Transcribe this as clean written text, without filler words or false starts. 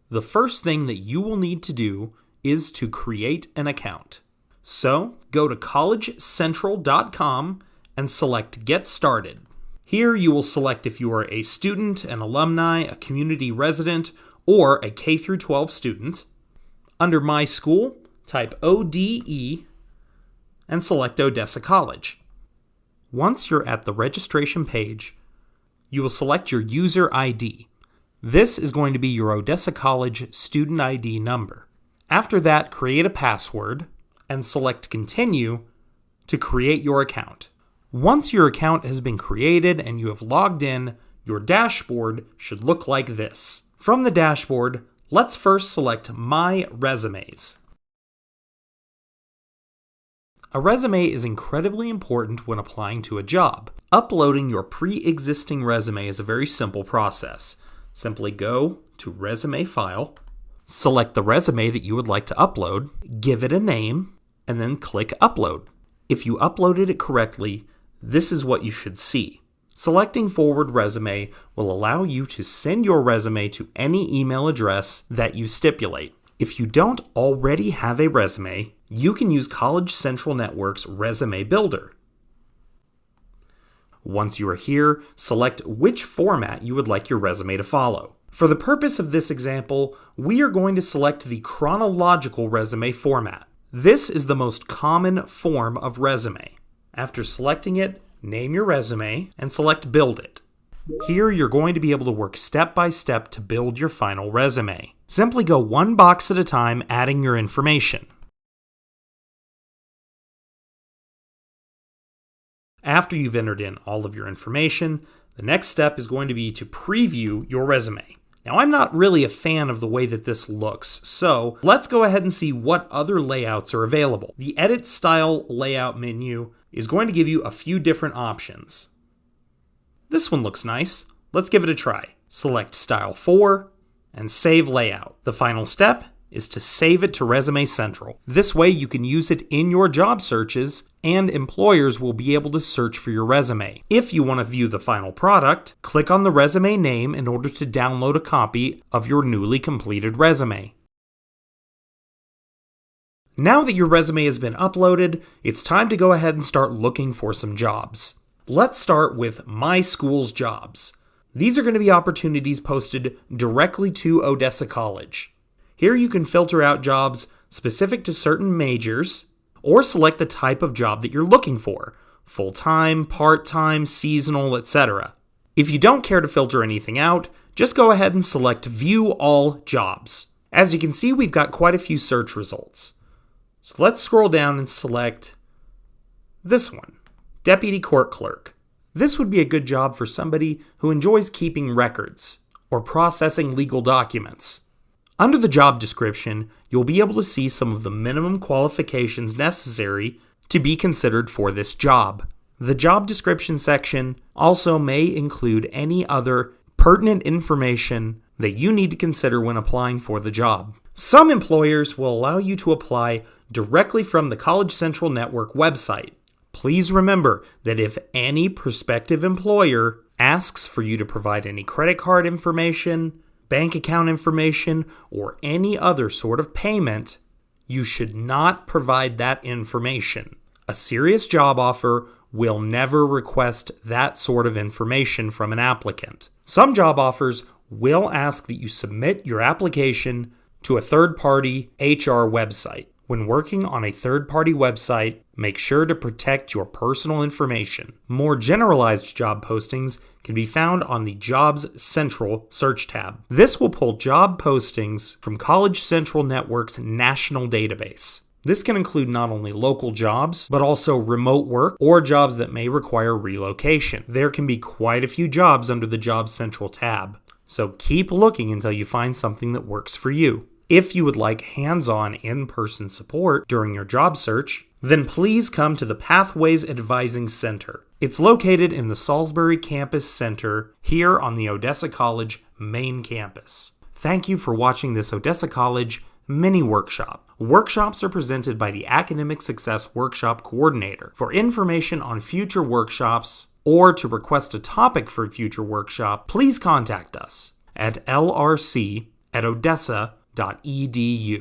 the first thing that you will need to do is to create an account. So go to collegecentral.com and select Get Started. Here you will select if you are a student, an alumni, a community resident, or a K-12 student. Under My School, type ODE and select Odessa College. Once you're at the registration page, you will select your user ID. This is going to be your Odessa College student ID number. After that, create a password and select Continue to create your account. Once your account has been created and you have logged in, your dashboard should look like this. From the dashboard, let's first select My Resumes. A resume is incredibly important when applying to a job. Uploading your pre-existing resume is a very simple process. Simply go to Resume File, select the resume that you would like to upload, give it a name, and then click Upload. If you uploaded it correctly, this is what you should see. Selecting Forward Resume will allow you to send your resume to any email address that you stipulate. If you don't already have a resume, you can use College Central Network's Resume Builder. Once you are here, select which format you would like your resume to follow. For the purpose of this example, we are going to select the chronological resume format. This is the most common form of resume. After selecting it, name your resume and select Build It. Here you're going to be able to work step by step to build your final resume. Simply go one box at a time, adding your information. After you've entered in all of your information, the next step is going to be to preview your resume. Now, I'm not really a fan of the way that this looks, so let's go ahead and see what other layouts are available. The Edit Style Layout menu is going to give you a few different options. This one looks nice. Let's give it a try. Select Style 4 and Save Layout. The final step is to save it to Resume Central. This way you can use it in your job searches and employers will be able to search for your resume. If you want to view the final product, click on the resume name in order to download a copy of your newly completed resume. Now that your resume has been uploaded, it's time to go ahead and start looking for some jobs. Let's start with My School's jobs. These are going to be opportunities posted directly to Odessa College. Here you can filter out jobs specific to certain majors or select the type of job that you're looking for, full-time, part-time, seasonal, etc. If you don't care to filter anything out, just go ahead and select View All Jobs. As you can see, we've got quite a few search results. So let's scroll down and select this one, Deputy Court Clerk. This would be a good job for somebody who enjoys keeping records or processing legal documents. Under the job description, you'll be able to see some of the minimum qualifications necessary to be considered for this job. The job description section also may include any other pertinent information that you need to consider when applying for the job. Some employers will allow you to apply directly from the College Central Network website. Please remember that if any prospective employer asks for you to provide any credit card information, bank account information, or any other sort of payment, you should not provide that information. A serious job offer will never request that sort of information from an applicant. Some job offers will ask that you submit your application to a third-party HR website. When working on a third-party website, make sure to protect your personal information. More generalized job postings can be found on the Jobs Central search tab. This will pull job postings from College Central Network's national database. This can include not only local jobs, but also remote work or jobs that may require relocation. There can be quite a few jobs under the Jobs Central tab, so keep looking until you find something that works for you. If you would like hands-on in-person support during your job search, then please come to the Pathways Advising Center. It's located in the Salisbury Campus Center here on the Odessa College main campus. Thank you for watching this Odessa College mini workshop. Workshops are presented by the Academic Success Workshop Coordinator. For information on future workshops or to request a topic for a future workshop, please contact us at lrc@odessa.edu. at odessa.edu.